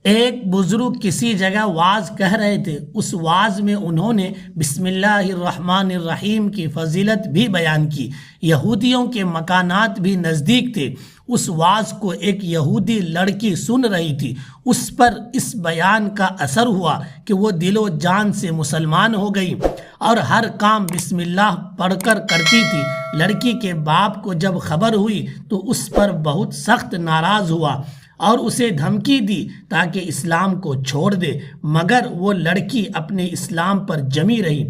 ایک بزرگ کسی جگہ واز کہہ رہے تھے، اس واز میں انہوں نے بسم اللہ الرحمن الرحیم کی فضیلت بھی بیان کی۔ یہودیوں کے مکانات بھی نزدیک تھے۔ اس واز کو ایک یہودی لڑکی سن رہی تھی۔ اس پر اس بیان کا اثر ہوا کہ وہ دل و جان سے مسلمان ہو گئی اور ہر کام بسم اللہ پڑھ کر کرتی تھی۔ لڑکی کے باپ کو جب خبر ہوئی تو اس پر بہت سخت ناراض ہوا اور اسے دھمکی دی تاکہ اسلام کو چھوڑ دے، مگر وہ لڑکی اپنے اسلام پر جمی رہی۔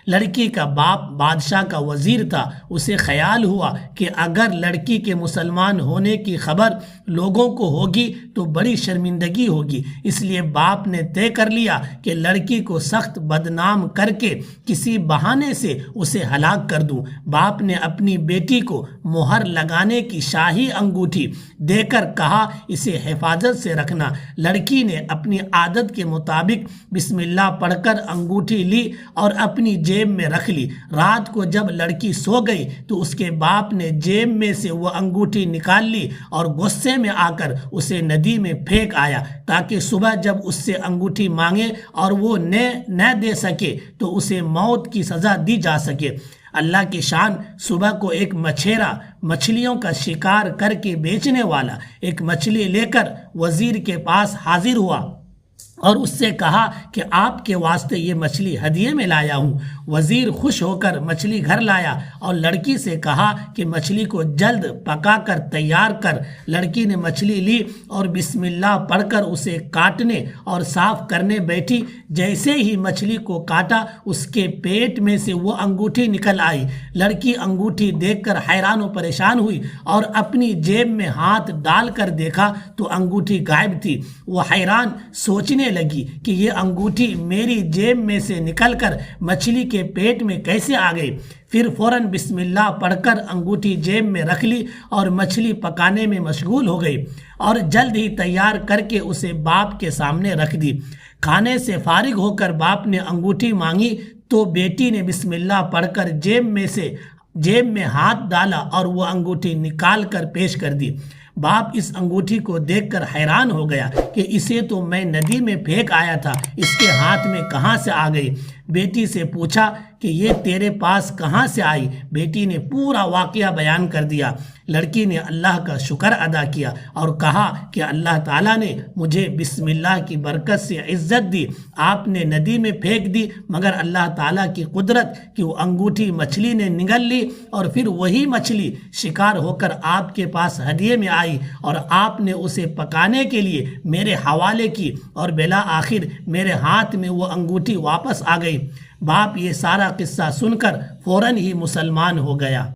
لڑکی کا باپ بادشاہ کا وزیر تھا۔ اسے خیال ہوا کہ اگر لڑکی کے مسلمان ہونے کی خبر لوگوں کو ہوگی تو بڑی شرمندگی ہوگی، اس لیے باپ نے طے کر لیا کہ لڑکی کو سخت بدنام کر کے کسی بہانے سے اسے ہلاک کر دوں۔ باپ نے اپنی بیٹی کو مہر لگانے کی شاہی انگوٹھی دے کر کہا، اسے حفاظت سے رکھنا۔ لڑکی نے اپنی عادت کے مطابق بسم اللہ پڑھ کر انگوٹھی لی اور اپنی جیب میں رکھ لی۔ رات کو جب لڑکی سو گئی تو اس کے باپ نے جیب میں سے وہ انگوٹھی نکال لی اور غصے میں آ کر اسے ندی میں پھینک آیا تاکہ صبح جب اس سے انگوٹھی مانگے اور وہ نہ دے سکے تو اسے موت کی سزا دی جا سکے۔ اللہ کی شان، صبح کو ایک مچھیرا مچھلیوں کا شکار کر کے بیچنے والا ایک مچھلی لے کر وزیر کے پاس حاضر ہوا اور اس سے کہا کہ آپ کے واسطے یہ مچھلی ہدیے میں لایا ہوں۔ وزیر خوش ہو کر مچھلی گھر لایا اور لڑکی سے کہا کہ مچھلی کو جلد پکا کر تیار کر۔ لڑکی نے مچھلی لی اور بسم اللہ پڑھ کر اسے کاٹنے اور صاف کرنے بیٹھی۔ جیسے ہی مچھلی کو کاٹا اس کے پیٹ میں سے وہ انگوٹھی نکل آئی۔ لڑکی انگوٹھی دیکھ کر حیران و پریشان ہوئی اور اپنی جیب میں ہاتھ ڈال کر دیکھا تو انگوٹھی غائب تھی۔ وہ حیران سوچنے لگی کہ یہ انگوٹھی میری جیب میں سے نکل کر مچھلی کے پیٹ میں کیسے آ گئی۔ پھر فوراً بسم اللہ پڑھ کر انگوٹھی جیب میں رکھ لی اور مچھلی پکانے میں مشغول ہو گئی اور جلد ہی تیار کر کے اسے باپ کے سامنے رکھ دی۔ کھانے سے فارغ ہو کر باپ نے انگوٹھی مانگی تو بیٹی نے بسم اللہ پڑھ کر جیب میں ہاتھ ڈالا اور وہ انگوٹھی نکال کر پیش کر دی۔ باپ اس انگوٹھی کو دیکھ کر حیران ہو گیا کہ اسے تو میں ندی میں پھینک آیا تھا، اس کے ہاتھ میں کہاں سے آ گئی؟ بیٹی سے پوچھا کہ یہ تیرے پاس کہاں سے آئی؟ بیٹی نے پورا واقعہ بیان کر دیا۔ لڑکی نے اللہ کا شکر ادا کیا اور کہا کہ اللہ تعالیٰ نے مجھے بسم اللہ کی برکت سے عزت دی۔ آپ نے ندی میں پھینک دی مگر اللہ تعالیٰ کی قدرت کہ وہ انگوٹھی مچھلی نے نگل لی اور پھر وہی مچھلی شکار ہو کر آپ کے پاس ہدیے میں آئی اور آپ نے اسے پکانے کے لیے میرے حوالے کی اور بالآخر میرے ہاتھ میں وہ انگوٹھی واپس آ گئی۔ باپ یہ سارا قصہ سن کر فوراً ہی مسلمان ہو گیا۔